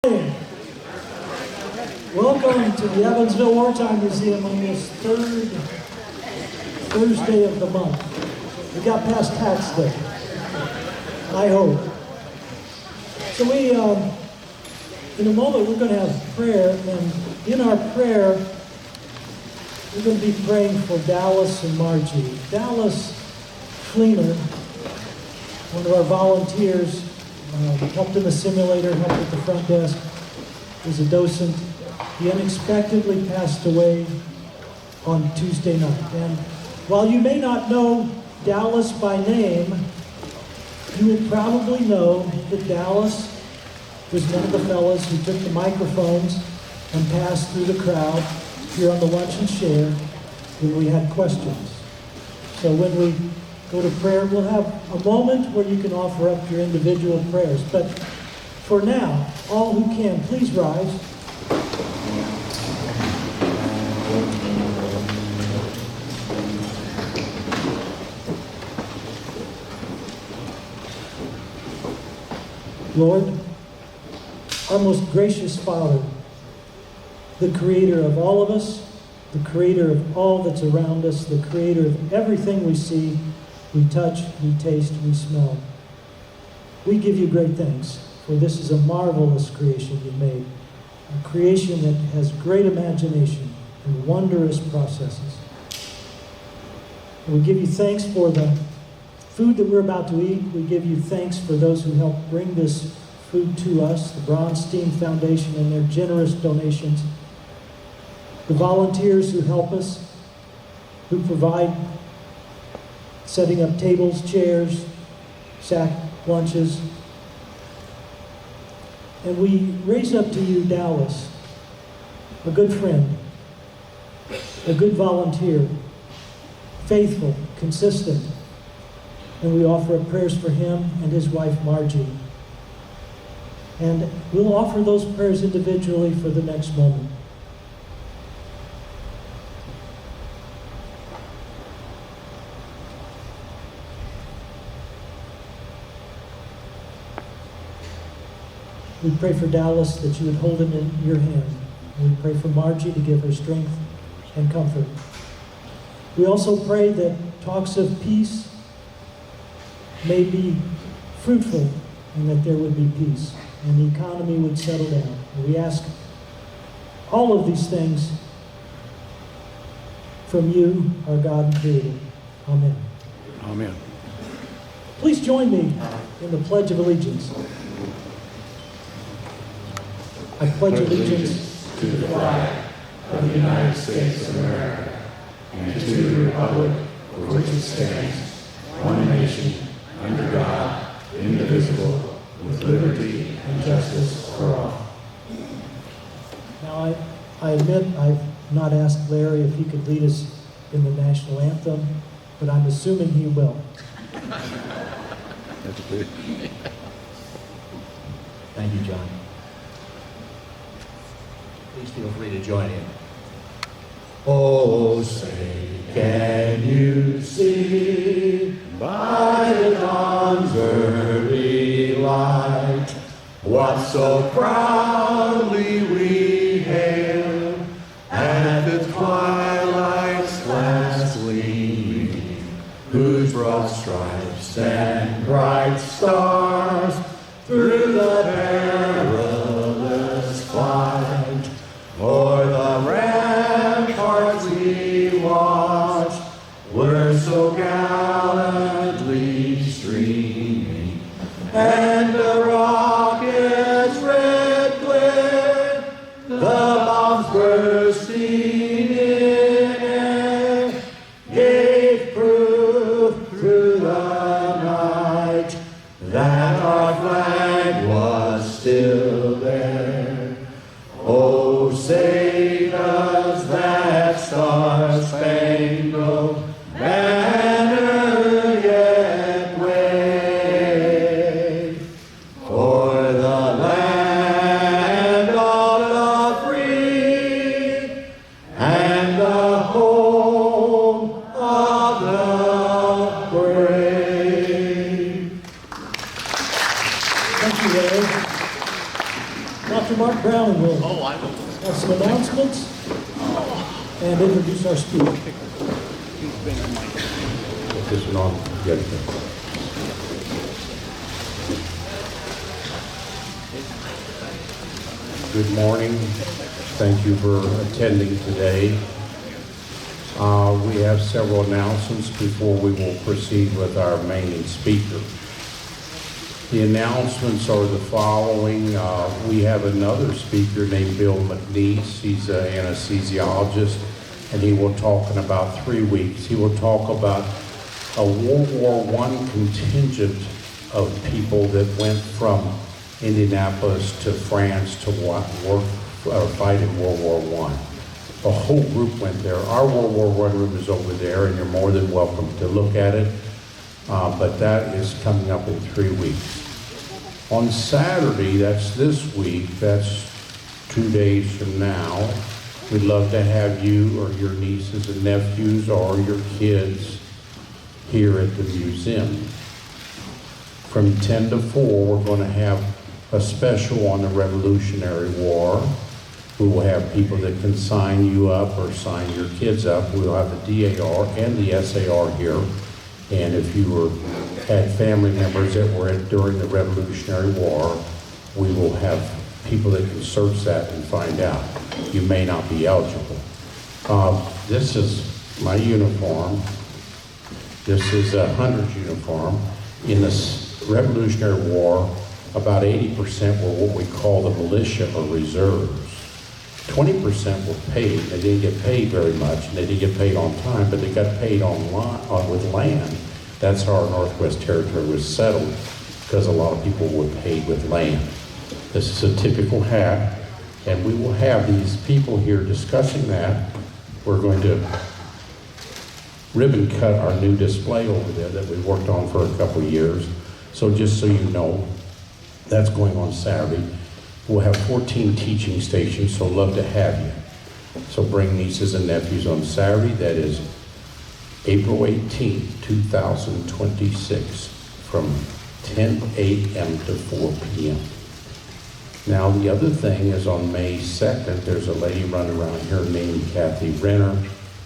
Welcome to the Evansville Wartime Museum on this third Thursday of the month. We got past tax day, I hope. So in a moment we're going to have prayer, and in our prayer we're going to be praying for Dallas and Margie. Dallas Fleener, one of our volunteers, helped in the simulator, helped at the front desk, was a docent. He unexpectedly passed away on Tuesday night. And while you may not know Dallas by name, you would probably know that Dallas was one of the fellows who took the microphones and passed through the crowd here on the Lunch and Share when we had questions. So when we go to prayer, we'll have a moment where you can offer up your individual prayers. But for now, all who can, please rise. Lord, our most gracious Father, the creator of all of us, the creator of all that's around us, the creator of everything we see, we touch, we taste, we smell. We give you great thanks, for this is a marvelous creation you made, a creation that has great imagination and wondrous processes. And we give you thanks for the food that we're about to eat. We give you thanks for those who helped bring this food to us, the Bronstein Foundation and their generous donations, the volunteers who help us, who provide setting up tables, chairs, sack lunches. And we raise up to you Dallas, a good friend, a good volunteer, faithful, consistent. And we offer up prayers for him and his wife, Margie. And we'll offer those prayers individually for the next moment. We pray for Dallas that you would hold him in your hand. We pray for Margie to give her strength and comfort. We also pray that talks of peace may be fruitful and that there would be peace and the economy would settle down. And we ask all of these things from you, our God and Creator. Amen. Amen. Please join me in the Pledge of Allegiance. I pledge allegiance to the flag of the United States of America and to the republic for which it stands, one nation, under God, indivisible, with liberty and justice for all. Now, I admit I've not asked Larry if he could lead us in the national anthem, but I'm assuming he will. That's good. Thank you, John. Please feel free to join in. Oh, say, can you see by the dawn's early light what so proudly we hailed at the twilight's last gleaming, whose broad stripes and bright stars through the perilous fight o'er the ramparts we watched were so gallantly streaming, and the rocket's red glare, the bombs bursting in air, gave proof through the night that Mark Brown will have some announcements and introduce our speaker. Put this one on. Good. Good morning. Thank you for attending today. We have several announcements before we will proceed with our main speaker. The announcements are the following. We have another speaker named Bill McNeese. He's an anesthesiologist, and he will talk in about 3 weeks. He will talk about a World War I contingent of people that went from Indianapolis to France to fight in World War I. A whole group went there. Our World War I room is over there, and you're more than welcome to look at it. But that is coming up in 3 weeks. On Saturday, that's this week, that's 2 days from now, we'd love to have you or your nieces and nephews or your kids here at the museum. From 10 to 4, we're going to have a special on the Revolutionary War. We will have people that can sign you up or sign your kids up. We'll have the DAR and the SAR here. And if you had family members that were during the Revolutionary War, we will have people that can search that and find out. You may not be eligible. This is my uniform. This is a 100's uniform. In the Revolutionary War, about 80% were what we call the militia or reserves. 20% were paid. They didn't get paid very much, and they didn't get paid on time, but they got paid with land. That's how our Northwest Territory was settled, because a lot of people were paid with land. This is a typical hat, and we will have these people here discussing that. We're going to ribbon cut our new display over there that we worked on for a couple of years. So just so you know, that's going on Saturday. We'll have 14 teaching stations, so love to have you. So bring nieces and nephews on Saturday. That is April 18th, 2026, from 10 a.m. to 4 p.m. Now, the other thing is on May 2nd, there's a lady running around here named Kathy Renner,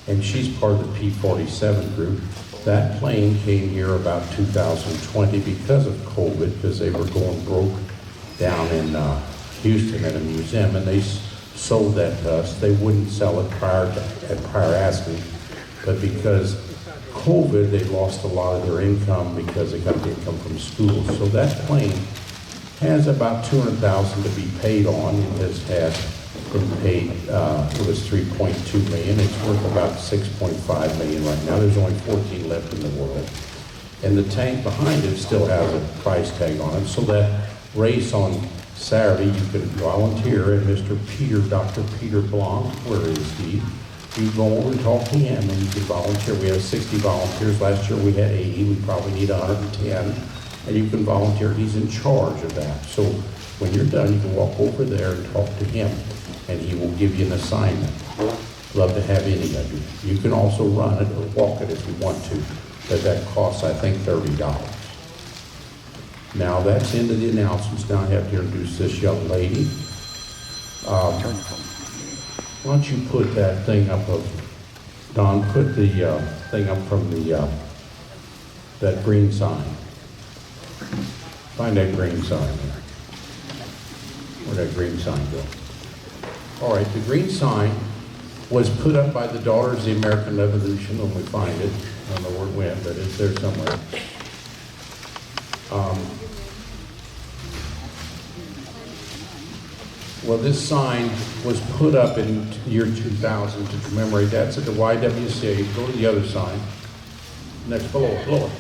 and she's part of the P-47 group. That plane came here about 2020 because of COVID, because they were going broke down in Houston at a museum, and they sold that to us. They wouldn't sell it at prior asking, but because COVID, they lost a lot of their income because they got the income from school. So that plane has about $200,000 to be paid on. It has been paid. It was $3.2 million. It's worth about $6.5 million right now. There's only 14 left in the world, and the tank behind it still has a price tag on it. So that race on Saturday, you can volunteer, and Dr. Peter Blanc, where is he? You go over and talk to him, and you can volunteer. We have 60 volunteers. Last year we had 80. We probably need 110, and you can volunteer. He's in charge of that. So when you're done, you can walk over there and talk to him, and he will give you an assignment. Love to have any of you. You can also run it or walk it if you want to, but that costs, I think, $30. Now that's into the announcements. Now I have to introduce this young lady. Why don't you put that thing up of, Don, put the thing up from the, that green sign. Find that green sign there. Where'd that green sign go? All right, the green sign was put up by the Daughters of the American Revolution when we find it. I don't know where it went, but it's there somewhere. Well, this sign was put up in year 2000 to commemorate. That's at the YWCA. Go to the other sign. Next below it.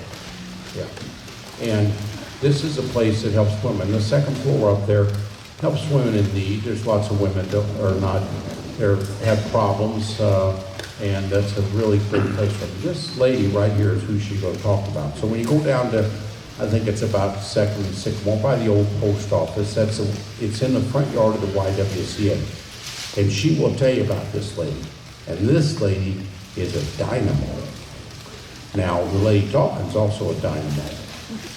Yeah. And this is a place that helps women. The second floor up there helps women in need. There's lots of women that are not, have problems, and that's a really great place for them. This lady right here is who she's going to talk about. So when you go down to, I think it's about 2nd and 6th, well, by the old post office, it's in the front yard of the YWCA. And she will tell you about this lady. And this lady is a dynamo. Now, the lady talking is also a dynamo.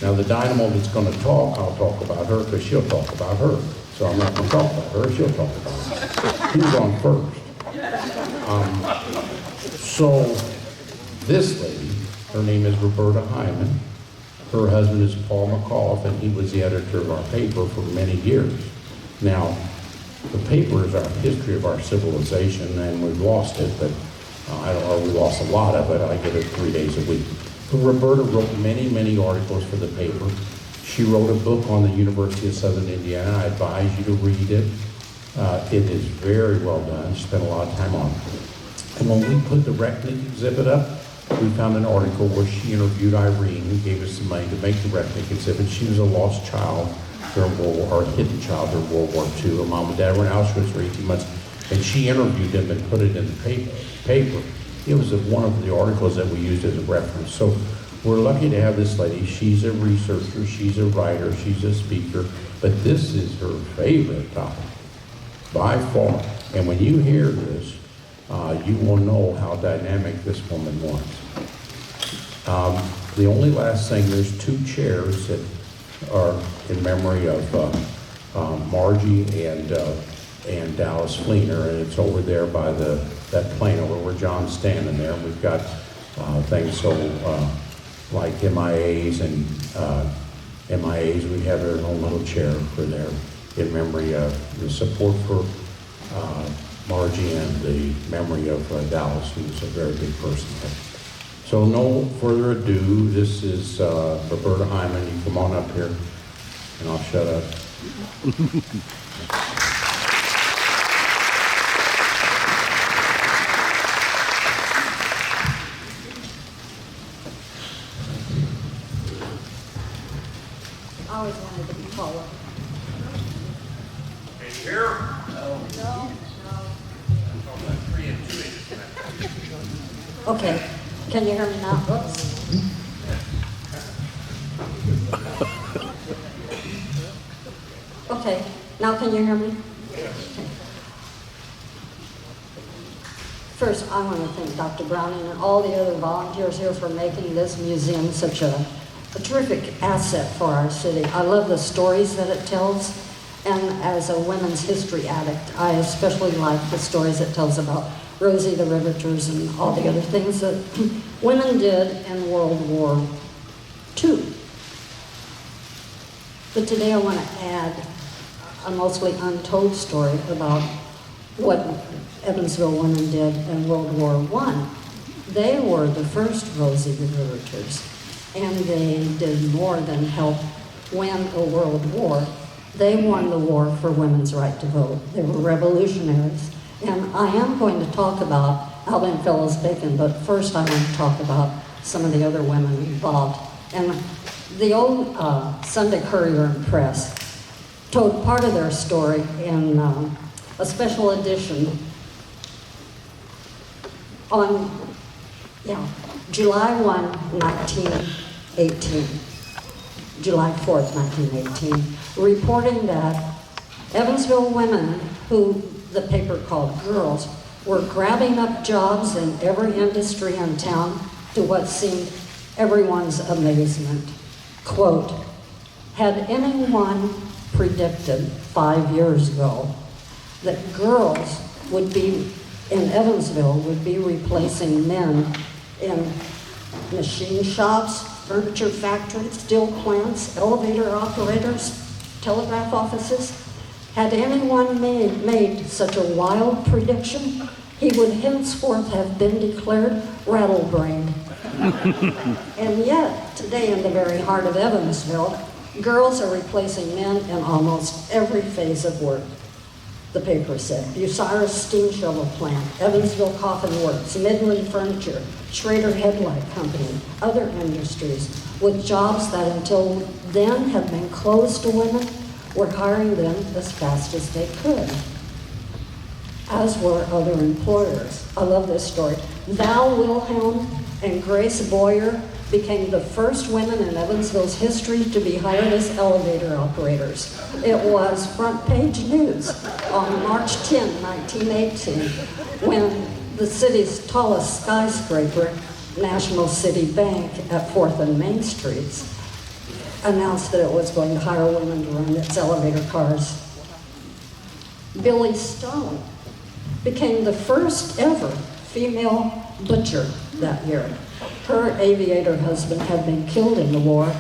Now, the dynamo that's going to talk, I'll talk about her because she'll talk about her. So I'm not going to talk about her. She'll talk about it. He was on first. So this lady, her name is Roberta Hyman. Her husband is Paul McAuliffe, and he was the editor of our paper for many years. Now, the paper is our history of our civilization, and we've lost it, but we lost a lot of it. I get it 3 days a week. But Roberta wrote many, many articles for the paper. She wrote a book on the University of Southern Indiana. I advise you to read it. It is very well done. She spent a lot of time on it. And when we put the Recknick exhibit up, we found an article where she interviewed Irene, who gave us some money to make the Recknick exhibit. She was a lost child during World War, or a hidden child during World War II. Her mom and dad were in Auschwitz for 18 months, and she interviewed them and put it in the paper. It was one of the articles that we used as a reference. So we're lucky to have this lady. She's a researcher, she's a writer, she's a speaker, but this is her favorite topic, by far. And when you hear this, you will know how dynamic this woman was. The only last thing, there's 2 chairs that are in memory of Margie and Dallas Fleener, and it's over there by that plane over where John's standing there. We've got things like MIAs and MIAs. We have our own little chair for there in memory of the support for Margie and the memory of Dallas, who was a very big person. So no further ado, this is Roberta Hyman. You come on up here, and I'll shut up. I always wanted to be taller. Can you hear? No. Okay, can you hear me now? Whoops. Okay, now can you hear me? Okay. First, I want to thank Dr. Browning and all the other volunteers here for making this museum such a terrific asset for our city. I love the stories that it tells, and as a women's history addict, I especially like the stories it tells about Rosie the Riveters and all the other things that women did in World War II. But today I want to add a mostly untold story about what Evansville women did in World War I. They were the first Rosie the Riveters, and they did more than help win a world war. They won the war for women's right to vote. They were revolutionaries. And I am going to talk about Albion Fellows Bacon, but first I want to talk about some of the other women involved. And the old Sunday Courier and Press told part of their story in a special edition on July 1, 1918, July 4th, 1918, reporting that Evansville women, who the paper called girls, were grabbing up jobs in every industry in town to what seemed everyone's amazement. Quote, had anyone predicted 5 years ago that girls would be in Evansville would be replacing men in machine shops, furniture factories, steel plants, elevator operators, telegraph offices? Had anyone made such a wild prediction, he would henceforth have been declared rattle-brained. And yet, today in the very heart of Evansville, girls are replacing men in almost every phase of work. The paper said, Bucyrus Steam Shovel Plant, Evansville Coffin Works, Midland Furniture, Schrader Headlight Company, other industries with jobs that until then had been closed to women were hiring them as fast as they could, as were other employers. I love this story. Val Wilhelm and Grace Boyer became the first women in Evansville's history to be hired as elevator operators. It was front page news on March 10, 1918, when the city's tallest skyscraper, National City Bank at 4th and Main Streets, announced that it was going to hire women to run its elevator cars. Billy Stone became the first ever female butcher that year. Her aviator husband had been killed in the war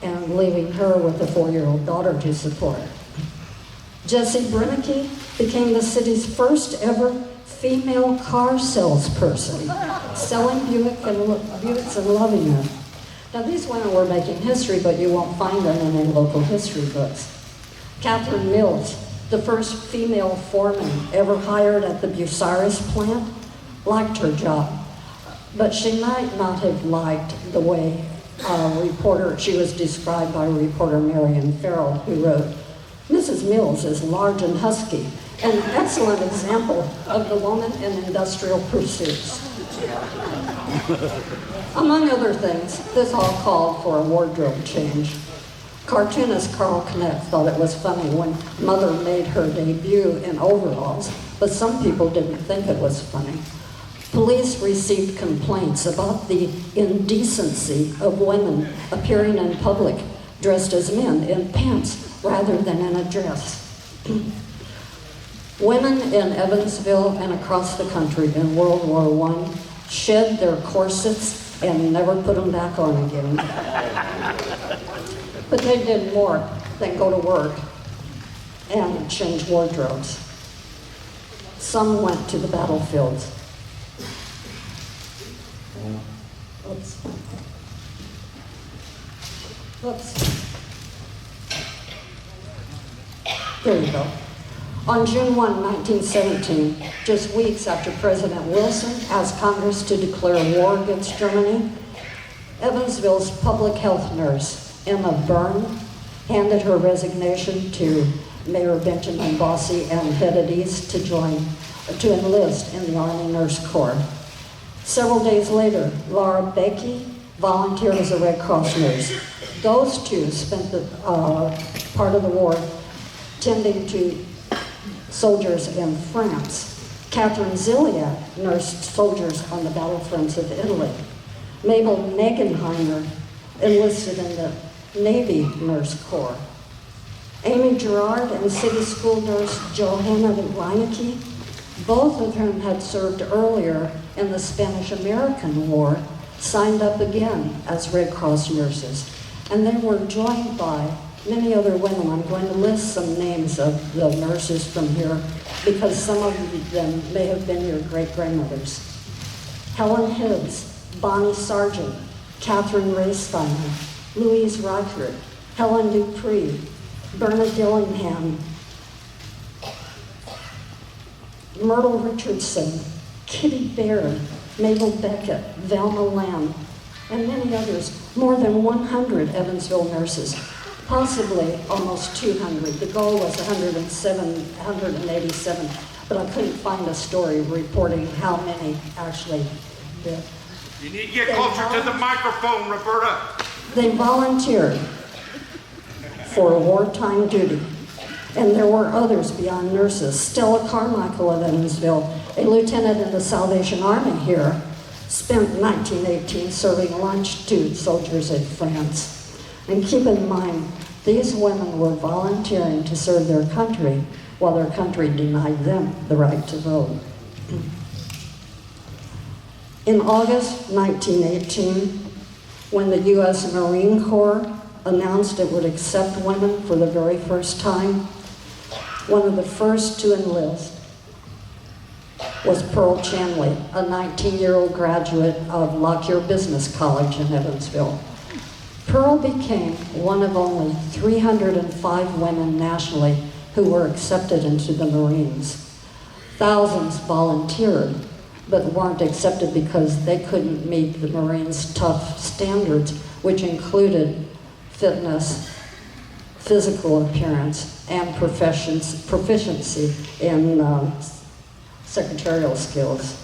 and leaving her with a 4-year-old daughter to support. Jessie Brennicky became the city's first ever female car salesperson, selling Buicks and loving them. Now these women were making history, but you won't find them in any local history books. Catherine Mills, the first female foreman ever hired at the Bucyrus plant, liked her job, but she might not have liked the way she was described by reporter Marion Farrell, who wrote, "Mrs. Mills is large and husky, an excellent example of the woman in industrial pursuits." Among other things, this all called for a wardrobe change. Cartoonist Carl Knecht thought it was funny when Mother made her debut in overalls, but some people didn't think it was funny. Police received complaints about the indecency of women appearing in public dressed as men in pants rather than in a dress. Women in Evansville and across the country in World War I shed their corsets and never put them back on again. But they did more than go to work and change wardrobes. Some went to the battlefields. Oops. There you go. On June 1, 1917, just weeks after President Wilson asked Congress to declare war against Germany, Evansville's public health nurse, Emma Byrne, handed her resignation to Mayor Benjamin Bossy and headed east to enlist in the Army Nurse Corps. Several days later, Laura Becky volunteered as a Red Cross nurse. Those two spent the part of the war tending to soldiers in France. Catherine Ziliak nursed soldiers on the battlefronts of Italy. Mabel Megenheimer enlisted in the Navy Nurse Corps. Amy Gerard and city school nurse Johanna Reinecke, both of whom had served earlier in the Spanish-American War, signed up again as Red Cross nurses. And they were joined by many other women. I'm going to list some names of the nurses from here because some of them may have been your great-grandmothers. Helen Hibbs, Bonnie Sargent, Catherine Raysteiner, Louise Reichert, Helen Dupree, Berna Dillingham, Myrtle Richardson, Kitty Baird, Mabel Beckett, Velma Lamb, and many others. More than 100 Evansville nurses, possibly almost 200. The goal was 187, but I couldn't find a story reporting how many actually did. You need to get closer to the microphone, Roberta. They volunteered for wartime duty, and there were others beyond nurses. Stella Carmichael of Evansville, a lieutenant in the Salvation Army here, spent 1918 serving lunch to soldiers in France. And keep in mind, these women were volunteering to serve their country while their country denied them the right to vote. In August 1918, when the U.S. Marine Corps announced it would accept women for the very first time, one of the first to enlist was Pearl Chanley, a 19-year-old graduate of Lockyer Business College in Evansville. Pearl became one of only 305 women nationally who were accepted into the Marines. Thousands volunteered, but weren't accepted because they couldn't meet the Marines' tough standards, which included fitness, physical appearance, and proficiency in secretarial skills.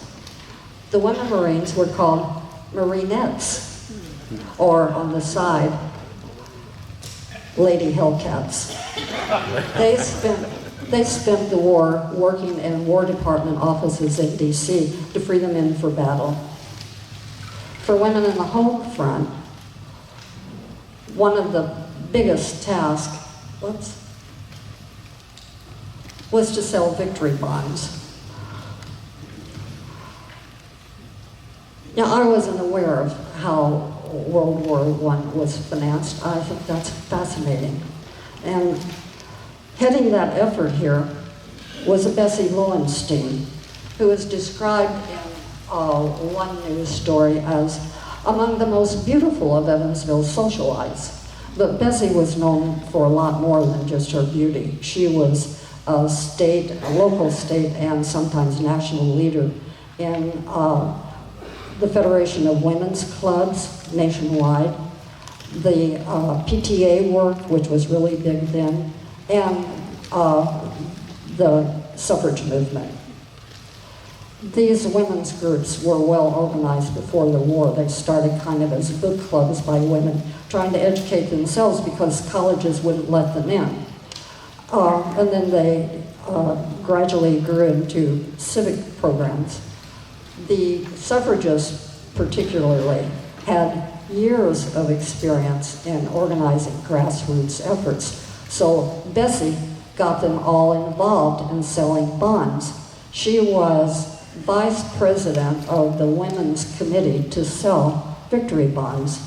The women Marines were called Marinettes, or on the side, Lady Hellcats. They spent the war working in War Department offices in DC to free the men for battle. For women in the home front, one of the biggest tasks, was to sell victory bonds. Now, I wasn't aware of how World War I was financed. I think that's fascinating. And heading that effort here was Bessie Lowenstein, who is described in one news story as among the most beautiful of Evansville's socialites. But Bessie was known for a lot more than just her beauty. She was a local state, and sometimes national leader in the Federation of Women's Clubs nationwide, the PTA work, which was really big then, and the suffrage movement. These women's groups were well organized before the war. They started kind of as book clubs by women trying to educate themselves because colleges wouldn't let them in. And then they gradually grew into civic programs. The suffragists particularly had years of experience in organizing grassroots efforts. So Bessie got them all involved in selling bonds. She was vice president of the Women's Committee to sell victory bonds.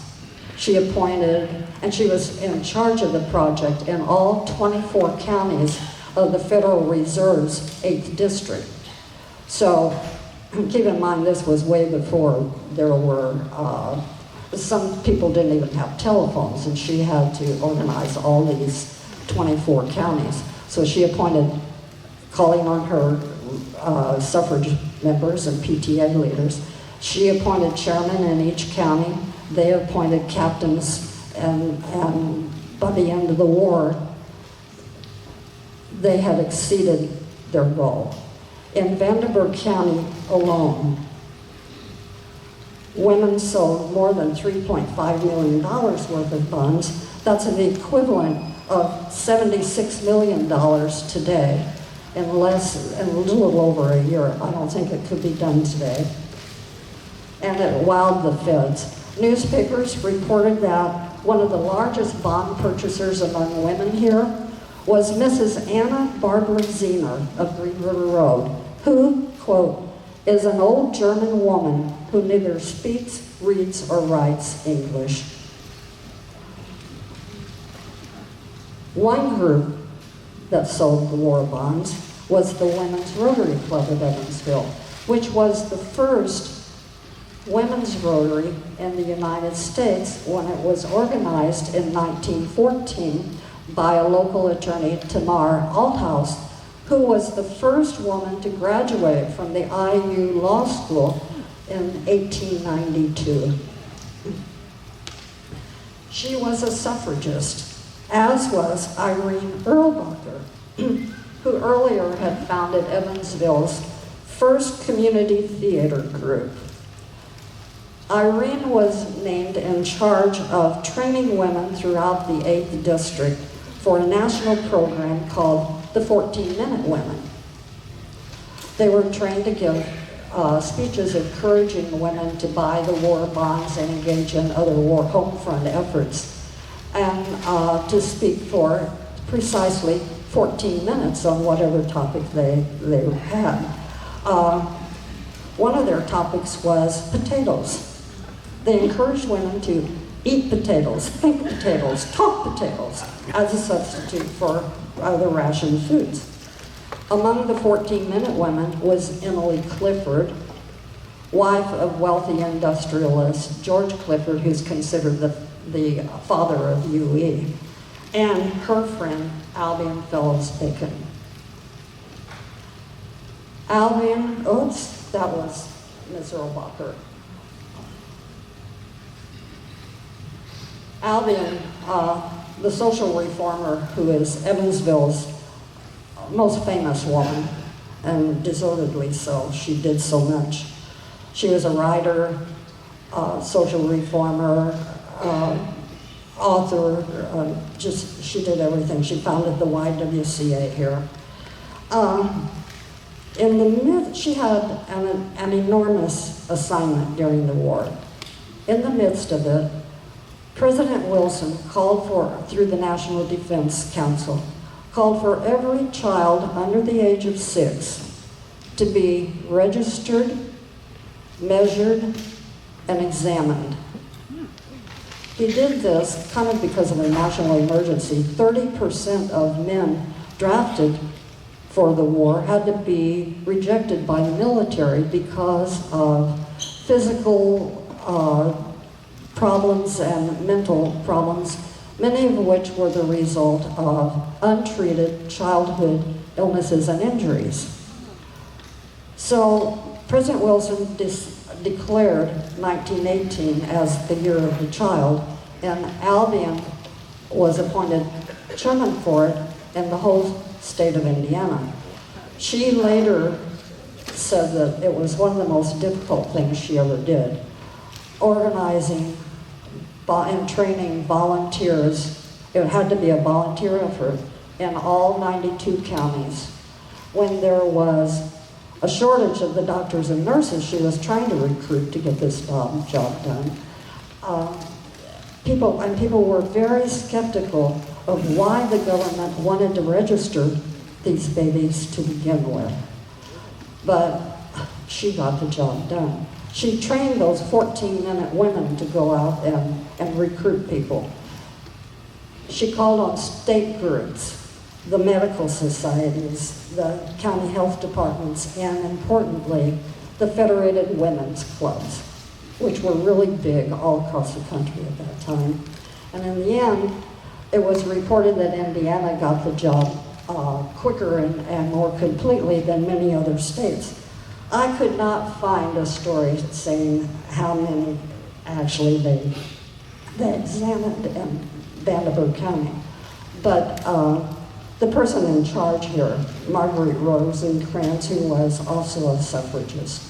She appointed, and she was in charge of the project in all 24 counties of the Federal Reserve's 8th District. So keep in mind, this was way before there were, some people didn't even have telephones, and she had to organize all these 24 counties. So she appointed, calling on her suffrage members and PTA leaders, she appointed chairmen in each county. They appointed captains, and by the end of the war, they had exceeded their goal. In Vanderburgh County alone, women sold more than $3.5 million worth of bonds. That's the equivalent of $76 million today in a little over a year. I don't think it could be done today. And it wowed the feds. Newspapers reported that one of the largest bond purchasers among women here was Mrs. Anna Barbara Zener of Green River Road, who, quote, is an old German woman who neither speaks, reads, or writes English. One group that sold the war bonds was the Women's Rotary Club of Evansville, which was the first women's rotary in the United States when it was organized in 1914 by a local attorney, Tamar Althaus, who was the first woman to graduate from the IU Law School in 1892. She was a suffragist, as was Irene Erlbacher, who earlier had founded Evansville's first community theater group. Irene was named in charge of training women throughout the 8th District for a national program called the 14-Minute Women. They were trained to give speeches encouraging women to buy the war bonds and engage in other war home front efforts, and to speak for precisely 14 minutes on whatever topic they had. One of their topics was potatoes. They encouraged women to eat potatoes, think potatoes, talk potatoes as a substitute for other ration foods. Among the 14-minute women was Emily Clifford, wife of wealthy industrialist George Clifford, who's considered the father of UE, and her friend Albion Fellows Bacon. Albion, oops, that was Ms. Erlbacher. Albion, the social reformer who is Evansville's most famous woman, and deservedly so. She did so much. She was a writer, social reformer, author, she did everything. She founded the YWCA here. She had an enormous assignment during the war. In the midst of it, President Wilson through the National Defense Council, called for every child under the age of 6 to be registered, measured, and examined. He did this kind of because of a national emergency. 30% of men drafted for the war had to be rejected by the military because of physical problems and mental problems, many of which were the result of untreated childhood illnesses and injuries. So President Wilson declared 1918 as the year of the child, and Albion was appointed chairman for it in the whole state of Indiana. She later said that it was one of the most difficult things she ever did, organizing and training volunteers. It had to be a volunteer effort in all 92 counties. When there was a shortage of the doctors and nurses she was trying to recruit to get this job done, people were very skeptical of why the government wanted to register these babies to begin with. But she got the job done. She trained those 14-minute women to go out and recruit people. She called on state groups, the medical societies, the county health departments, and importantly, the Federated Women's Clubs, which were really big all across the country at that time. And in the end, it was reported that Indiana got the job quicker and more completely than many other states. I could not find a story saying how many actually they examined in Vanderbilt County. But the person in charge here, Marguerite Rosencrantz, who was also a suffragist,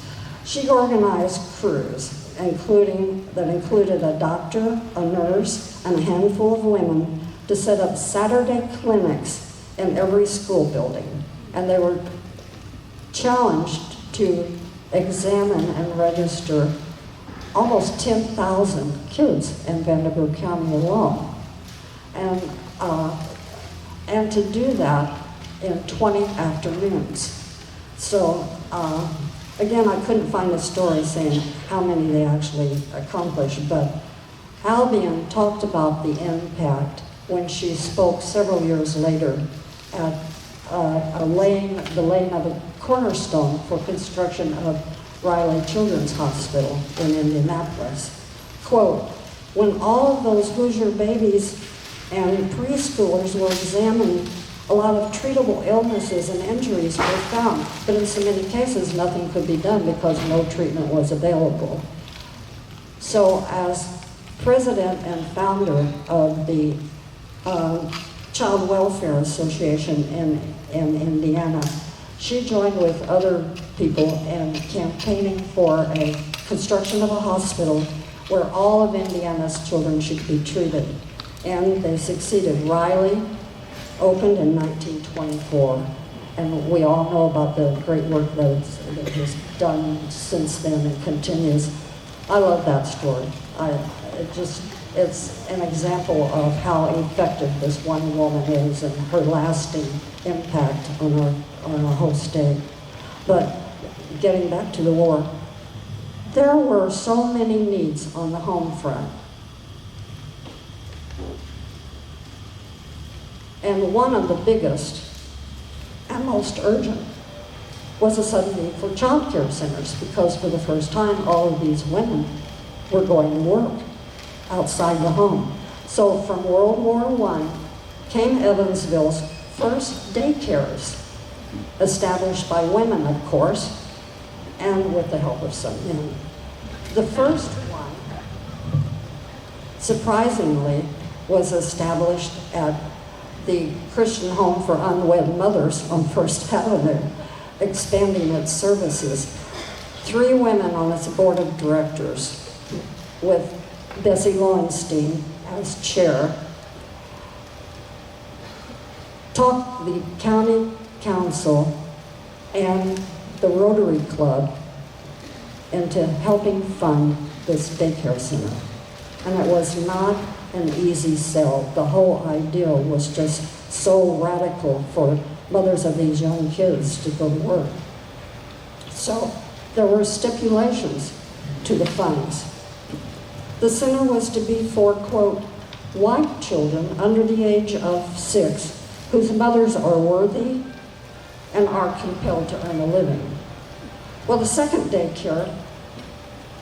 she organized crews that included a doctor, a nurse, and a handful of women to set up Saturday clinics in every school building. And they were challenged to examine and register almost 10,000 kids in Vanderbilt County alone. And to do that in 20 afternoons. So again, I couldn't find a story saying how many they actually accomplished, but Albion talked about the impact when she spoke several years later at the laying of a cornerstone for construction of Riley Children's Hospital in Indianapolis. Quote, when all of those Hoosier babies and preschoolers were examined, a lot of treatable illnesses and injuries were found, but in so many cases nothing could be done because no treatment was available. So as president and founder of the Child Welfare Association in Indiana, she joined with other people in campaigning for a construction of a hospital where all of Indiana's children should be treated. And they succeeded. Riley opened in 1924, and we all know about the great work that has done since then and continues. I love that story. It's an example of how effective this one woman is and her lasting impact on our whole state. But getting back to the war, there were so many needs on the home front. And one of the biggest and most urgent was a sudden need for child care centers, because for the first time all of these women were going to work outside the home. So from World War I came Evansville's first daycares, established by women, of course, and with the help of some men. The first one, surprisingly, was established at the Christian Home for Unwed Mothers on First Avenue, expanding its services. 3 women on its board of directors, with Bessie Lowenstein as chair, talked the county council and the Rotary Club into helping fund this daycare center. And it was not an easy sell. The whole idea was just so radical for mothers of these young kids to go to work. So there were stipulations to the funds. The center was to be for, quote, white children under the age of 6 whose mothers are worthy and are compelled to earn a living. Well, the second daycare,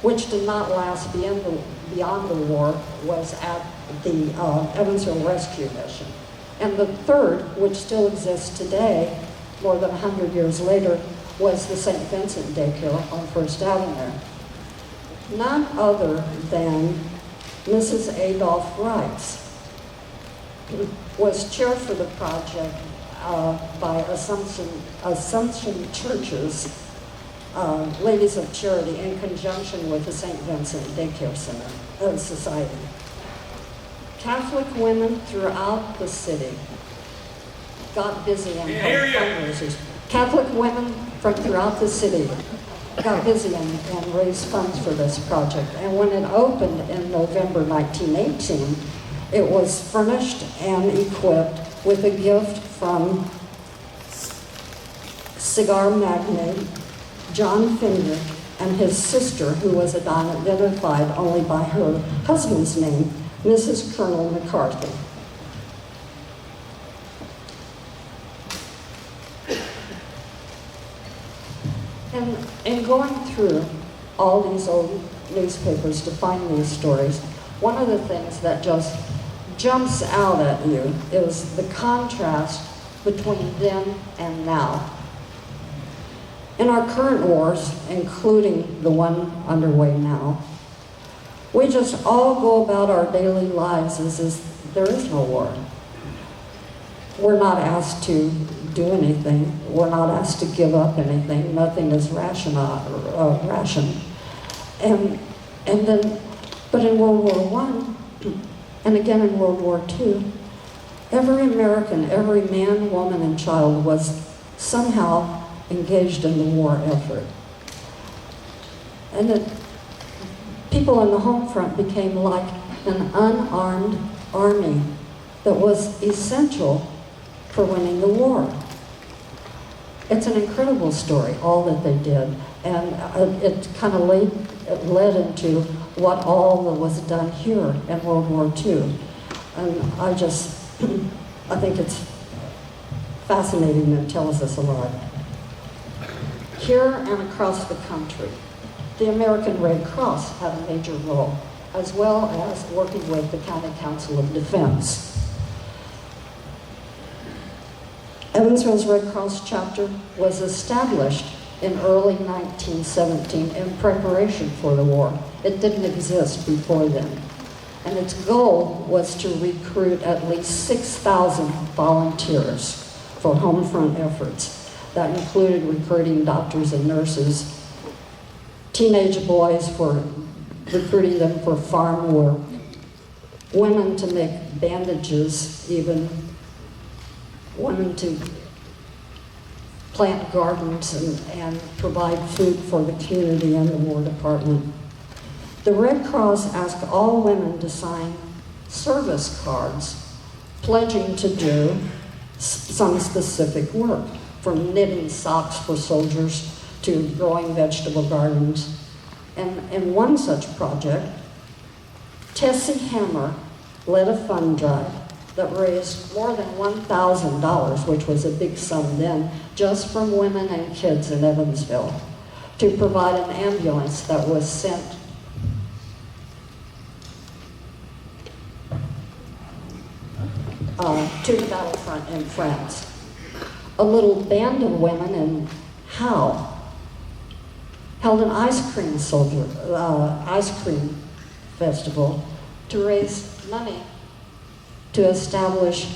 which did not last beyond the war, was at the Evansville Rescue Mission. And the third, which still exists today, more than 100 years later, was the St. Vincent Daycare on First Avenue. None other than Mrs. Adolph Rice was chair for the project by Assumption Church's Ladies of Charity in conjunction with the St. Vincent Daycare Center Society. Catholic women throughout the city got busy and held fundraisers. Catholic women from throughout the city got busy and raised funds for this project. And when it opened in November 1918, it was furnished and equipped with a gift from cigar magnate John Finger and his sister, who was identified only by her husband's name, Mrs. Colonel McCarthy. And in going through all these old newspapers to find these stories, one of the things that just jumps out at you is the contrast between then and now. In our current wars, including the one underway now, we just all go about our daily lives as if there is no war. We're not asked to do anything. We're not asked to give up anything. Nothing is rationed. But in World War I, and again in World War II, every American, every man, woman, and child was somehow engaged in the war effort. And the people on the home front became like an unarmed army that was essential for winning the war. It's an incredible story, all that they did, and it kind of led into what all that was done here in World War II. And I think it's fascinating and tells us a lot. Here and across the country, the American Red Cross had a major role, as well as working with the County Council of Defense. Evansville's Red Cross chapter was established in early 1917 in preparation for the war. It didn't exist before then. And its goal was to recruit at least 6,000 volunteers for home front efforts. That included recruiting doctors and nurses, teenage boys for recruiting them for farm work, women to make bandages, even women to plant gardens and provide food for the community and the War Department. The Red Cross asked all women to sign service cards pledging to do some specific work, from knitting socks for soldiers to growing vegetable gardens. And in one such project, Tessie Hammer led a fund drive that raised more than $1,000, which was a big sum then, just from women and kids in Evansville, to provide an ambulance that was sent to the battlefront in France. A little band of women in Howe held an ice cream festival to raise money to establish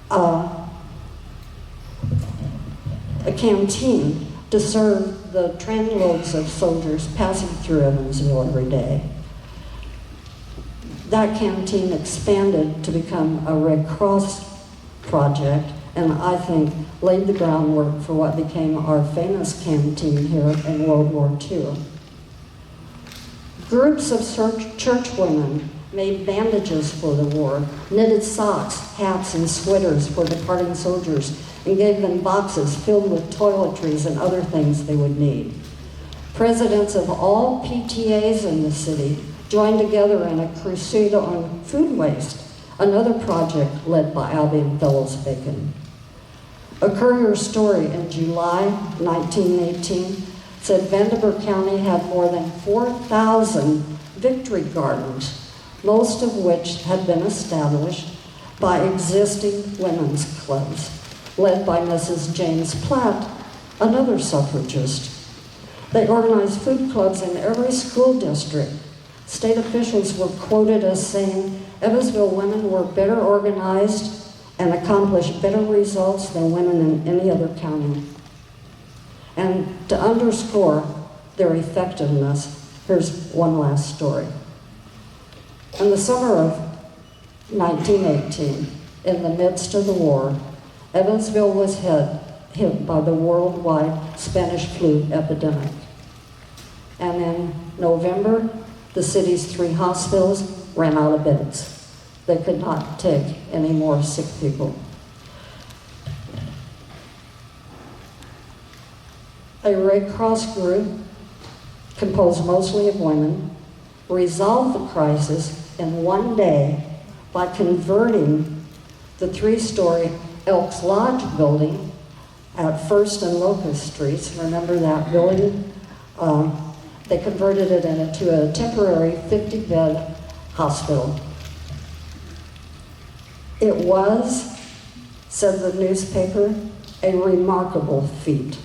a canteen to serve the trainloads of soldiers passing through Evansville every day. That canteen expanded to become a Red Cross project, and I think laid the groundwork for what became our famous canteen here in World War II. Groups of church women made bandages for the war, knitted socks, hats, and sweaters for departing soldiers, and gave them boxes filled with toiletries and other things they would need. Presidents of all PTAs in the city joined together in a crusade on food waste, another project led by Albion Fellows Bacon. A Courier story in July 1918 said Vanderbilt County had more than 4,000 victory gardens, most of which had been established by existing women's clubs, led by Mrs. James Platt, another suffragist. They organized food clubs in every school district. State officials were quoted as saying Evansville women were better organized and accomplished better results than women in any other county. And to underscore their effectiveness, here's one last story. In the summer of 1918, in the midst of the war, Evansville was hit by the worldwide Spanish flu epidemic. And in November, the city's 3 hospitals ran out of beds. They could not take any more sick people. A Red Cross group, composed mostly of women, resolved the crisis in one day by converting the 3-story Elks Lodge building at First and Locust Streets. Remember that building? They converted it into a temporary 50-bed hospital. It was, said the newspaper, a remarkable feat.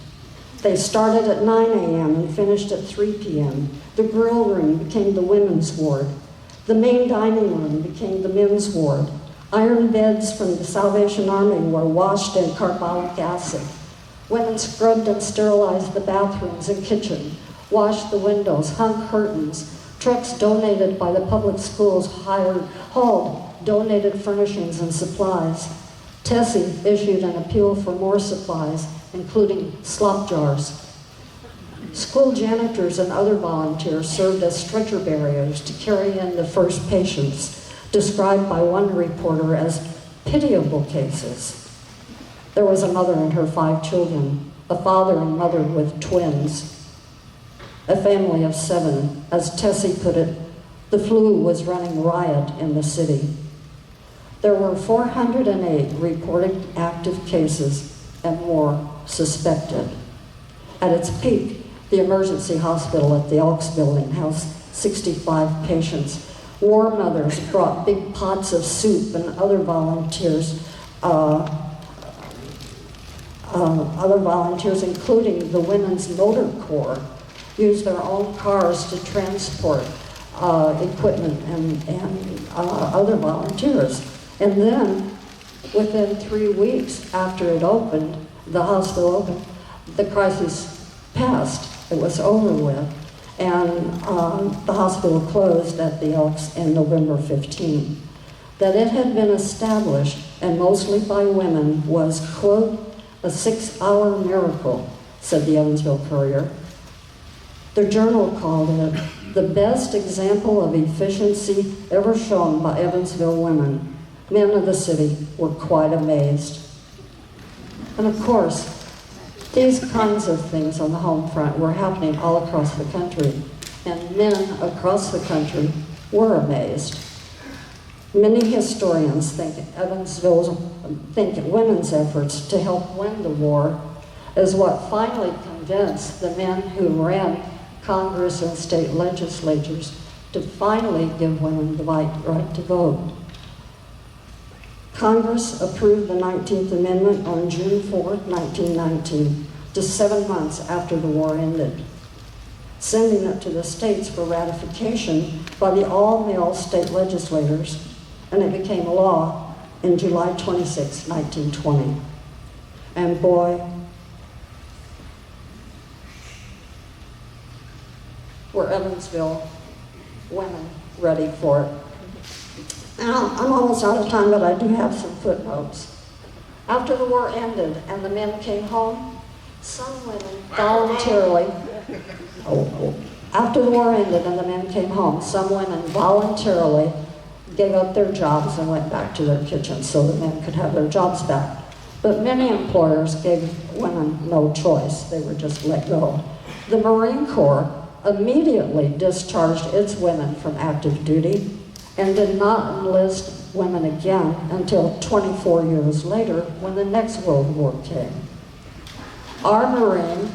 They started at 9 a.m. and finished at 3 p.m. The grill room became the women's ward. The main dining room became the men's ward. Iron beds from the Salvation Army were washed in carbolic acid. Women scrubbed and sterilized the bathrooms and kitchen, washed the windows, hung curtains. Trucks donated by the public schools hauled donated furnishings and supplies. Tessie issued an appeal for more supplies, including slop jars. School janitors and other volunteers served as stretcher bearers to carry in the first patients, described by one reporter as pitiable cases. There was a mother and her 5 children, a father and mother with twins, a family of 7. As Tessie put it, the flu was running riot in the city. There were 408 reported active cases and more suspected. At its peak, the emergency hospital at the Elks building housed 65 patients. War mothers brought big pots of soup, and other volunteers, including the Women's Motor Corps, used their own cars to transport equipment and other volunteers. And then, within 3 weeks after it opened, the hospital opened, the crisis passed. It was over with. And the hospital closed at the Elks in November 15. That it had been established, and mostly by women, was, quote, a 6-hour miracle, said the Evansville Courier. The journal called it the best example of efficiency ever shown by Evansville women. Men of the city were quite amazed. And of course, these kinds of things on the home front were happening all across the country, and men across the country were amazed. Many historians think women's efforts to help win the war is what finally convinced the men who ran Congress and state legislatures to finally give women the right to vote. Congress approved the 19th Amendment on June 4, 1919, just 7 months after the war ended, sending it to the states for ratification by the all-male state legislators, and it became law in July 26, 1920. And boy, were Evansville women ready for it. Now, I'm almost out of time, but I do have some footnotes. After the war ended and the men came home, some women voluntarily, After the war ended and the men came home, some women voluntarily gave up their jobs and went back to their kitchens so the men could have their jobs back. But many employers gave women no choice. They were just let go. The Marine Corps immediately discharged its women from active duty and did not enlist women again until 24 years later when the next World War came. Our Marine,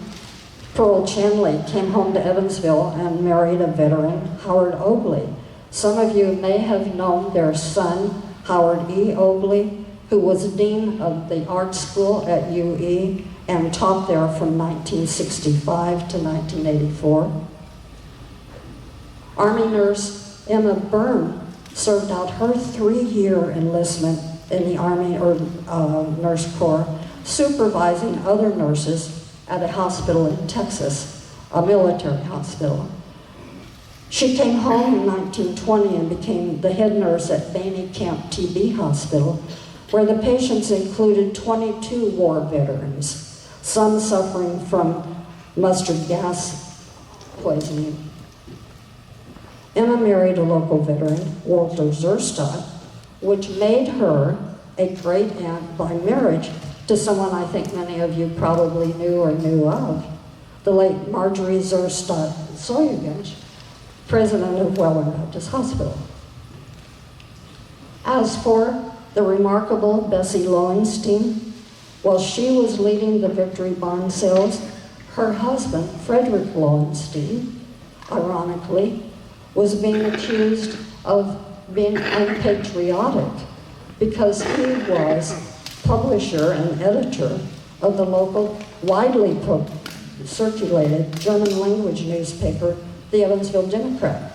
Pearl Chandley, came home to Evansville and married a veteran, Howard Oakley. Some of you may have known their son, Howard E. Oakley, who was dean of the art school at UE and taught there from 1965 to 1984. Army nurse Emma Byrne served out her 3-year enlistment in the Army Nurse Corps, supervising other nurses at a hospital in Texas, a military hospital. She came home in 1920 and became the head nurse at Bainey Camp TB Hospital, where the patients included 22 war veterans, some suffering from mustard gas poisoning. Emma married a local veteran, Walter Zerstadt, which made her a great aunt by marriage to someone I think many of you probably knew or knew of, the late Marjorie Zerstadt Soyugins, president of Welland Baptist Hospital. As for the remarkable Bessie Lowenstein, while she was leading the Victory Bond sales, her husband, Frederick Lowenstein, ironically, was being accused of being unpatriotic because he was publisher and editor of the local, widely circulated German language newspaper, the Evansville Democrat.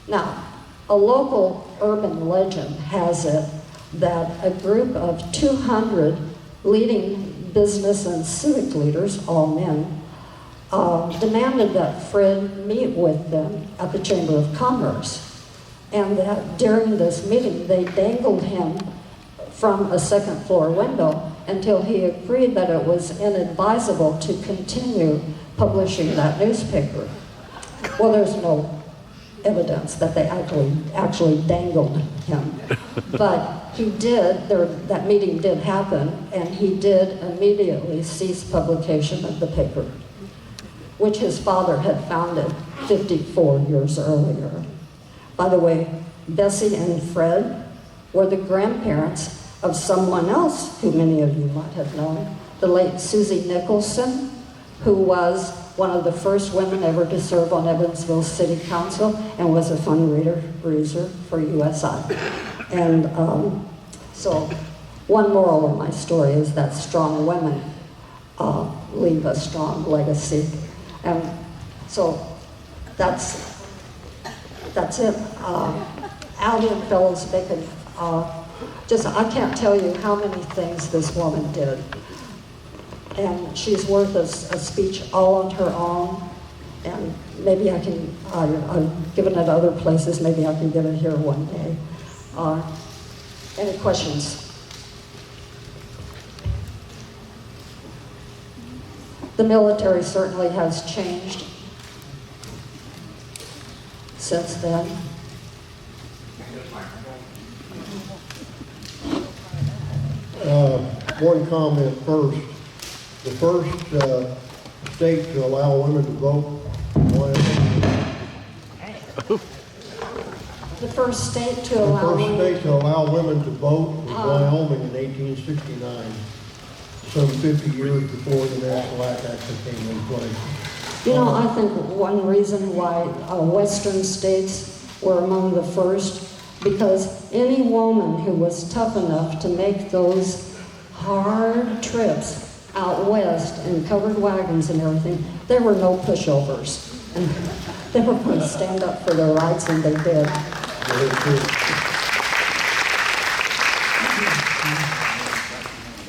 Now, a local urban legend has it that a group of 200 leading business and civic leaders, all men, demanded that Fred meet with them at the Chamber of Commerce, and that during this meeting they dangled him from a second-floor window until he agreed that it was inadvisable to continue publishing that newspaper. Well, there's no evidence that they actually dangled him, but he did. That meeting did happen, and he did immediately cease publication of the paper, which his father had founded 54 years earlier. By the way, Bessie and Fred were the grandparents of someone else who many of you might have known, the late Susie Nicholson, who was one of the first women ever to serve on Evansville City Council and was a fundraiser for USI. And so one moral of my story is that strong women leave a strong legacy. And so that's it. Albion Fellows Bacon, I can't tell you how many things this woman did. And she's worth a speech all on her own. And maybe I can, I've given it other places, maybe I can give it here one day. Any questions? The military certainly has changed since then. One comment first. The first state to allow women to vote, The first state to the allow first women. state to allow women to vote was Wyoming in 1869, some 50 years before the National Act actually came into place. You know, I think one reason why Western states were among the first, because any woman who was tough enough to make those hard trips out west in covered wagons and everything, there were no pushovers. And they were going to stand up for their rights, and they did.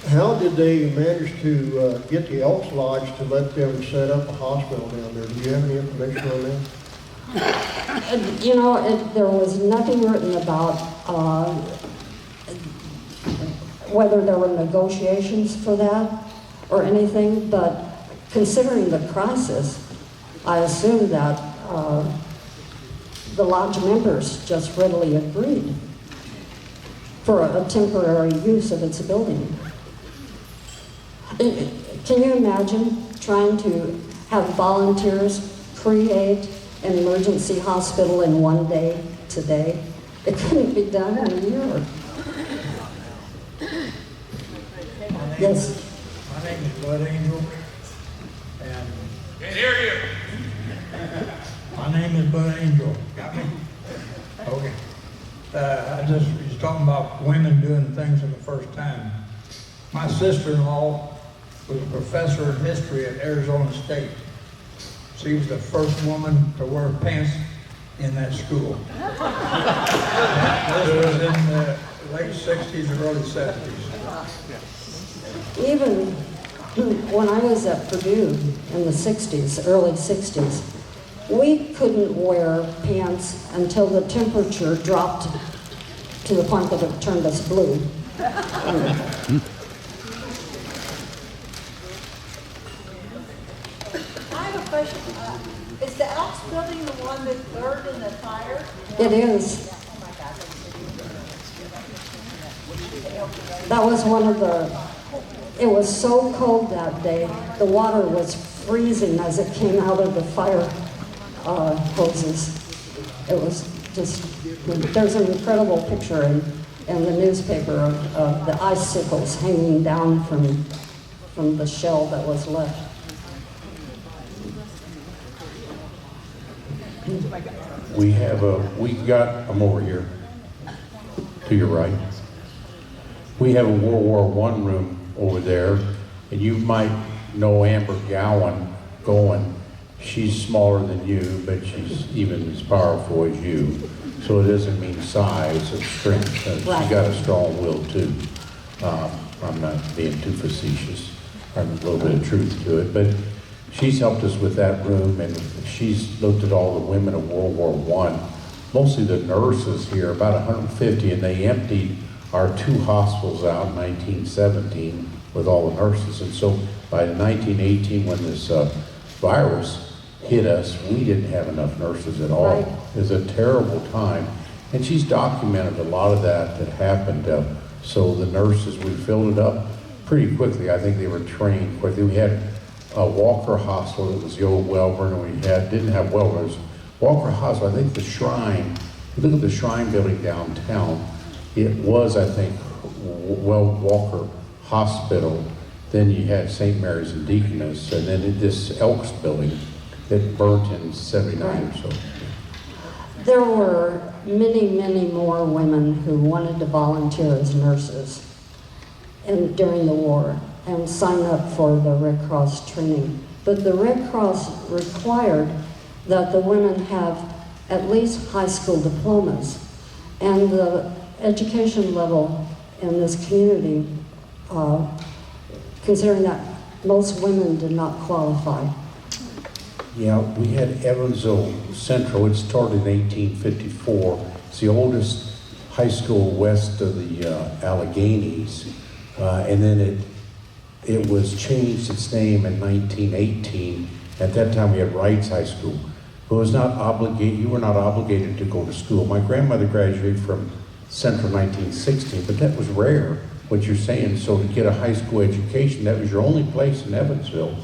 How did they manage to get the Elks Lodge to let them set up a hospital down there? Do you have any information on that? You know, there was nothing written about whether there were negotiations for that or anything, but considering the crisis, I assume that the lodge members just readily agreed for a temporary use of its building. Can you imagine trying to have volunteers create an emergency hospital in one day today? It couldn't be done in a year. Yes. My name is Bud Angel, and Can't hear you. my name is Bud Angel. Got me? Okay. I just was talking about women doing things for the first time. My sister-in-law was a professor of history at Arizona State. She was the first woman to wear pants in that school. This was in the late 60s or early 70s. Even when I was at Purdue in the 60s, early 60s, we couldn't wear pants until the temperature dropped to the point that it turned us blue. I have a question. Is the Elks building the one that burned in the fire? It is. That was one of the, it was so cold that day, the water was freezing as it came out of the fire hoses. It was just, there's an incredible picture in the newspaper of the icicles hanging down from the shell that was left. We got them over here, to your right. We have a World War I room over there, and you might know Amber Gowan going. She's smaller than you, but she's even as powerful as you. So it doesn't mean size, it's strength. She's got a strong will too. I'm not being too facetious. There's a little bit of truth to it, but she's helped us with that room, and she's looked at all the women of World War I, mostly the nurses here, about 150, and they emptied our 2 hospitals out in 1917 with all the nurses. And so by 1918, when this virus hit us, we didn't have enough nurses at all. Right. It was a terrible time. And she's documented a lot of that happened. So the nurses, we filled it up pretty quickly. I think they were trained quickly. We had a Walker Hospital, that was the old Welborn, and we didn't have Welborn. Walker Hospital, I think the Shrine, look at the Shrine building downtown. It was, I think, Walker Hospital. Then you had St. Mary's and Deaconess, and then this Elks building that burnt in 79 or so. There were many, many more women who wanted to volunteer as nurses during the war and sign up for the Red Cross training. But the Red Cross required that the women have at least high school diplomas. And the education level in this community, considering that most women did not qualify. Yeah, we had Evansville Central. It started in 1854. It's the oldest high school west of the Alleghenies. And then it was changed its name in 1918. At that time we had Wrights High School. But it was not obligated, you were not obligated to go to school. My grandmother graduated from Central 1916, but that was rare, what you're saying. So to get a high school education, that was your only place in Evansville.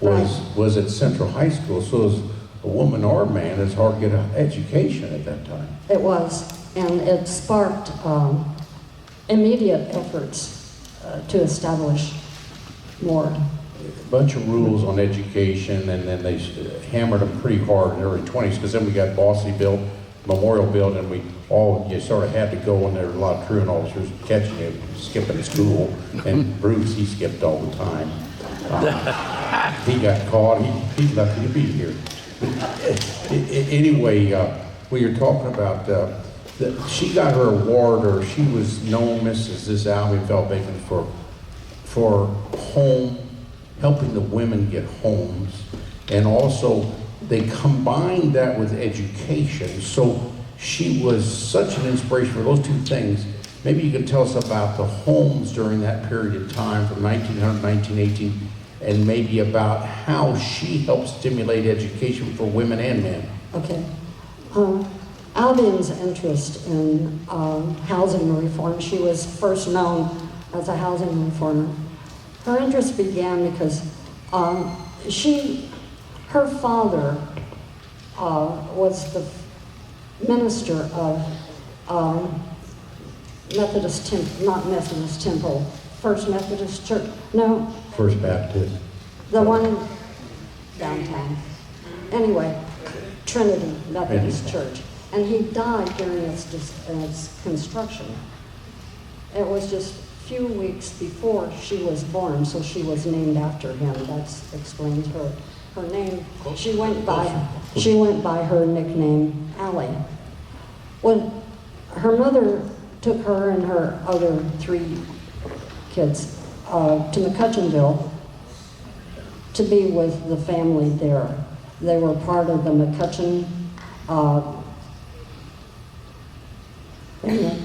Was at Central High School, so as a woman or a man, it's hard to get an education at that time. It was, and it sparked immediate efforts to establish more. A bunch of rules on education, and then they hammered them pretty hard in the early 20s, because then we got Bossy built, Memorial built, and you sort of had to go, and there were a lot of truant officers catching you skipping school, and Bruce, he skipped all the time. He got caught. He's lucky to be here. Anyway, when you're talking about, she got her award, or she was known as this Albion Bacon for helping the women get homes, and also they combined that with education. So she was such an inspiration for those two things. Maybe you could tell us about the homes during that period of time from 1900 to 1918, and maybe about how she helps stimulate education for women and men. Okay. Albion's interest in housing reform, she was first known as a housing reformer. Her interest began because her father was the minister of not Methodist Temple, First Methodist Church, no, First Baptist. the one downtown. Anyway, Trinity Methodist Church. And he died during its construction. It was just a few weeks before she was born, so she was named after him. That explains her name. She went by her nickname Allie. When her mother took her and her other 3 kids to McCutcheonville to be with the family there. They were part of the McCutcheon family.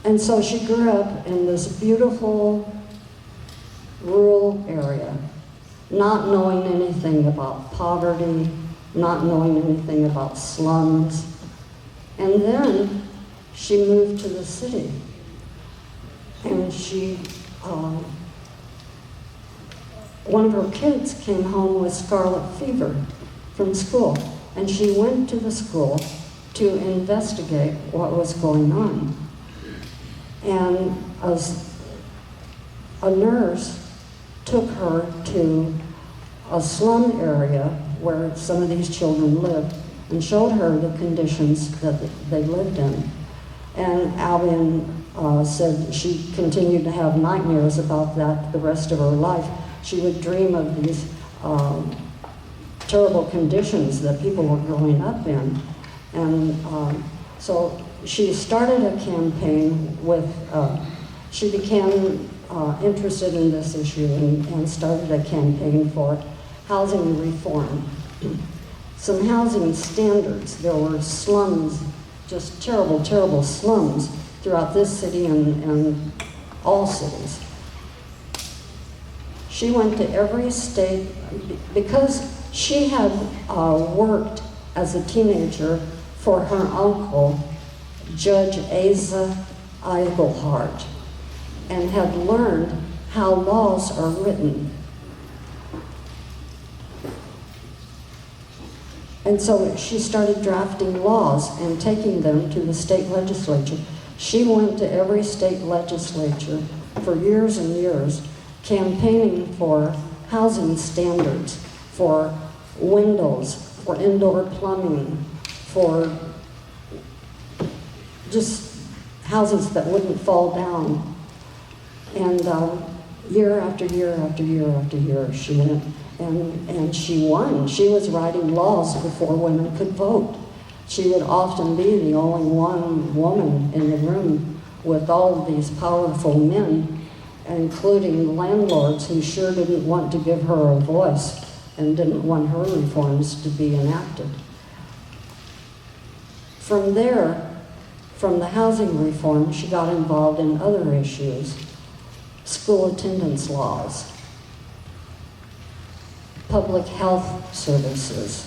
And so she grew up in this beautiful rural area, not knowing anything about poverty, not knowing anything about slums. And then she moved to the city. And one of her kids came home with scarlet fever from school. And she went to the school to investigate what was going on. And a nurse took her to a slum area where some of these children lived and showed her the conditions that they lived in. And Albion said she continued to have nightmares about that the rest of her life. She would dream of these terrible conditions that people were growing up in. And so she started a campaign she became interested in this issue and started a campaign for housing reform. Some housing standards. There were slums, just terrible, terrible slums throughout this city and all cities. She went to every state because she had worked as a teenager for her uncle, Judge Asa Eichelhart, and had learned how laws are written. And so she started drafting laws and taking them to the state legislature. She went to every state legislature for years and years, campaigning for housing standards, for windows, for indoor plumbing, for just houses that wouldn't fall down. And year after year after year after year, she went and she won. She was writing laws before women could vote. She would often be the only one woman in the room with all of these powerful men, including landlords who sure didn't want to give her a voice and didn't want her reforms to be enacted. From there, from the housing reform, she got involved in other issues, school attendance laws, public health services,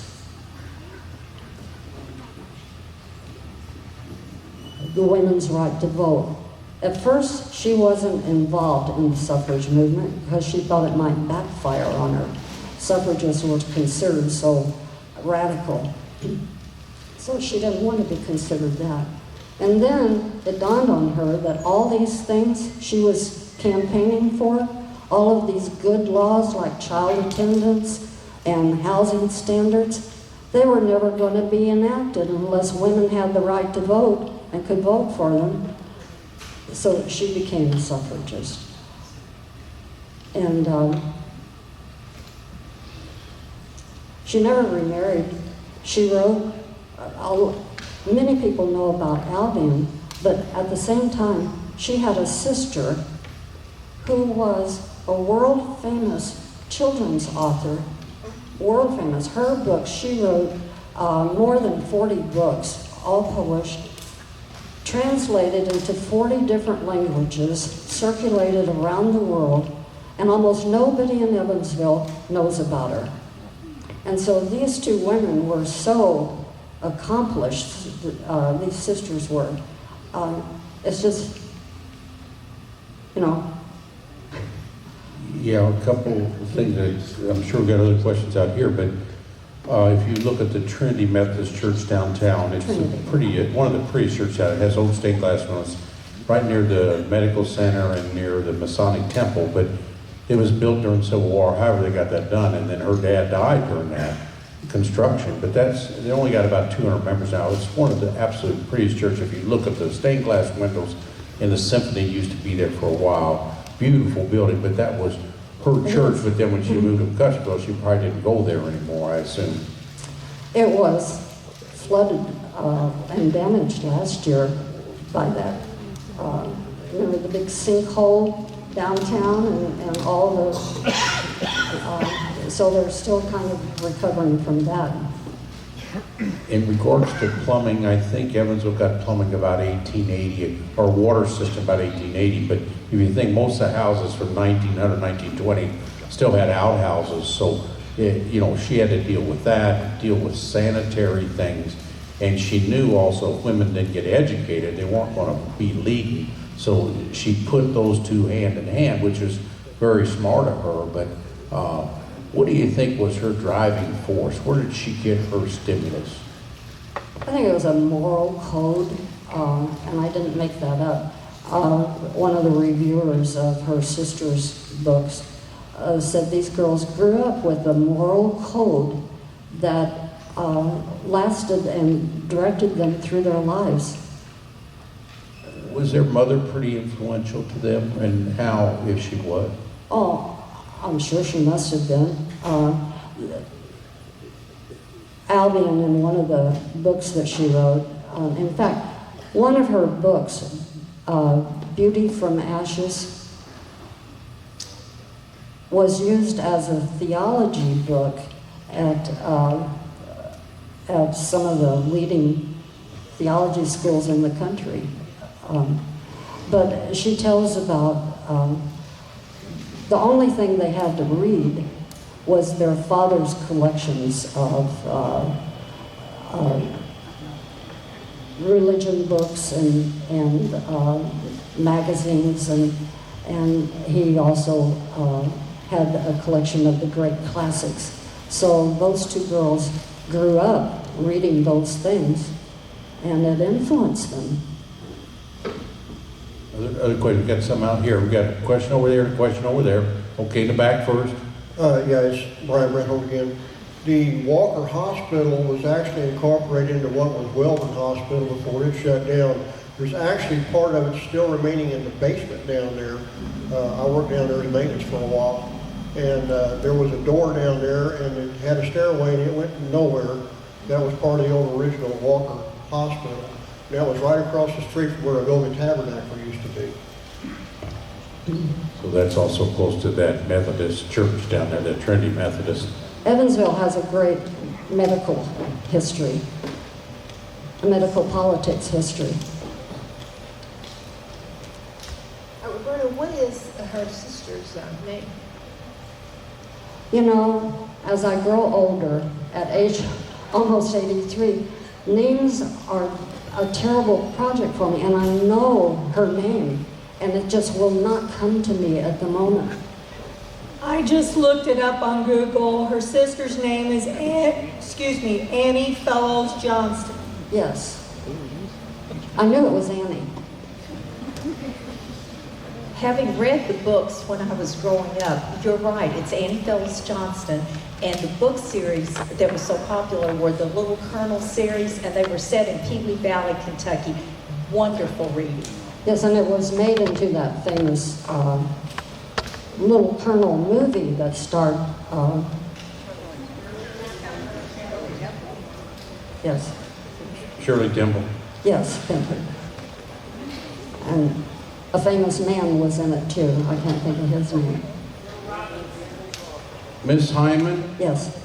the women's right to vote. At first, she wasn't involved in the suffrage movement because she thought it might backfire on her. Suffragists were considered so radical. So she didn't want to be considered that. And then it dawned on her that all these things she was campaigning for, all of these good laws like child attendance and housing standards, they were never going to be enacted unless women had the right to vote and could vote for them. So she became a suffragist. And she never remarried. She wrote, many people know about Albion, but at the same time, she had a sister who was a world-famous children's author, world famous. Her books, she wrote more than 40 books, all published, translated into 40 different languages, circulated around the world, And almost nobody in Evansville knows about her. And so these two women were so accomplished, these sisters were. It's just, you know. Yeah, a couple of things that I'm sure we've got other questions out here, but if you look at the Trinity Methodist Church downtown, it's one of the prettiest churches out. It has old stained glass windows right near the medical center and near the Masonic Temple, but it was built during Civil War, however they got that done, and then her dad died during that construction, but they only got about 200 members now. It's one of the absolute prettiest churches. If you look at the stained glass windows, and the symphony used to be there for a while. Beautiful building, but that was her church, but then when she moved to Cushville, she probably didn't go there anymore, I assume. It was flooded and damaged last year by that, remember the big sinkhole downtown and all the, so they're still kind of recovering from that. In regards to plumbing, I think Evansville got plumbing about 1880, or water system about 1880, but if you think most of the houses from 1900, 1920 still had outhouses, so she had to deal with that, deal with sanitary things, and she knew also if women didn't get educated, they weren't going to be leading, so she put those two hand in hand, which was very smart of her, but what do you think was her driving force? Where did she get her stimulus? I think it was a moral code, and I didn't make that up. One of the reviewers of her sister's books said these girls grew up with a moral code that lasted and directed them through their lives. Was their mother pretty influential to them, and how, if she was? Oh, I'm sure she must have been. Albion, in one of the books that she wrote, in fact, one of her books, Beauty from Ashes, was used as a theology book at some of the leading theology schools in the country. But she tells about the only thing they had to read was their father's collections of religion books and magazines, and he also had a collection of the great classics. So those two girls grew up reading those things, and it influenced them. Other questions? We got some out here. We got a question over there and a question over there. Okay, in the back first. Yeah, it's Brian Reynolds again. The Walker Hospital was actually incorporated into what was Weldon Hospital before it shut down. There's actually part of it still remaining in the basement down there. I worked down there as maintenance for a while, and there was a door down there, and it had a stairway, and it went nowhere. That was part of the old original Walker Hospital. That was right across the street from where Agoga Tabernacle used to be. So that's also close to that Methodist church down there, that Trinity Methodist. Evansville has a great medical history, a medical politics history. Roberta, what is her sister's name? You know, as I grow older, at age almost 83, names are a terrible project for me, and I know her name, and it just will not come to me at the moment. I just looked it up on Google. Her sister's name is Annie Fellows Johnston. Yes. I knew it was Annie. Having read the books when I was growing up, you're right, it's Annie Fellows Johnston, and the book series that was so popular were the Little Colonel series, and they were set in Pee Wee Valley, Kentucky. Wonderful reading. Yes, and it was made into that famous Little Colonel movie that starred, yes. Shirley Temple. Yes, thank you. And a famous man was in it too. I can't think of his name. Ms. Hyman? Yes.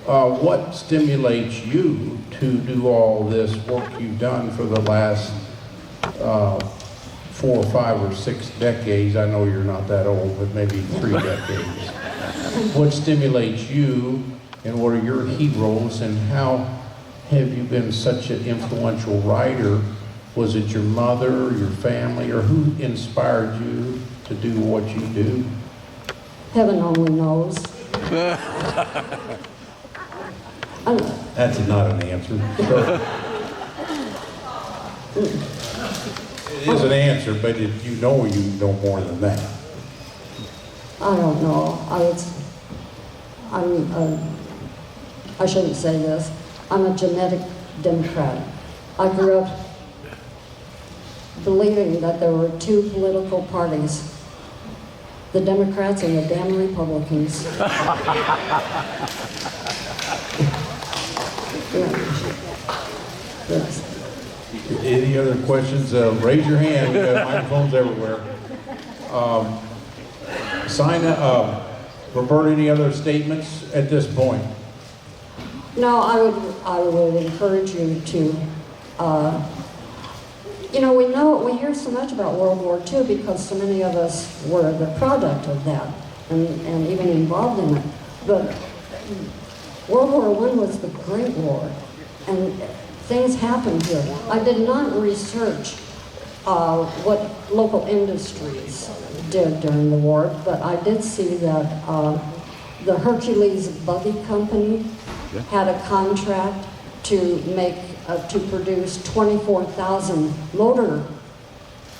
What stimulates you to do all this work you've done for the last 4, 5, or 6 decades. I know you're not that old, but maybe 3 decades. What stimulates you, and what are your heroes, and how have you been such an influential writer? Was it your mother, your family, or who inspired you to do what you do? Heaven only knows. That's not an answer. It is an answer, but if you know more than that. I don't know. I shouldn't say this. I'm a genetic Democrat. I grew up believing that there were 2 political parties, the Democrats and the damn Republicans. Yes. Any other questions? Raise your hand. We got microphones everywhere. Sign up. Roberta, any other statements at this point? No, I would encourage you to, we hear so much about World War II because so many of us were the product of that and even involved in it. But World War I was the Great War, and things happened here. I did not research what local industries did during the war, but I did see that the Hercules Buggy Company had a contract to produce 24,000 motor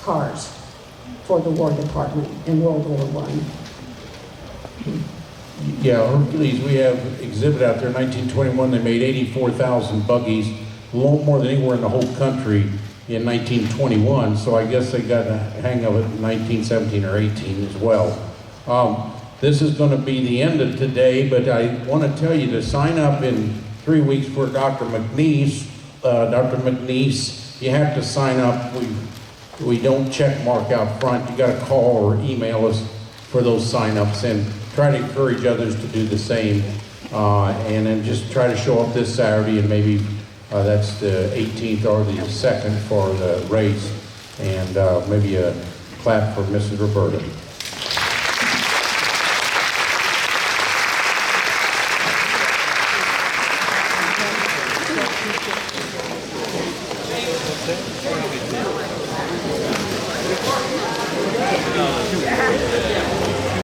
cars for the War Department in World War I. Yeah, Hercules, we have exhibit out there in 1921. They made 84,000 buggies, a lot more than anywhere in the whole country in 1921. So I guess they got a hang of it in 1917 or 18 as well. This is going to be the end of today, but I want to tell you to sign up in 3 weeks for Dr. McNeese. Dr. McNeese, you have to sign up. We don't check mark out front. You got to call or email us for those sign-ups, and try to encourage others to do the same. And then just try to show up this Saturday, and maybe that's the 18th or the 2nd for the race, and maybe a clap for Mrs. Roberta.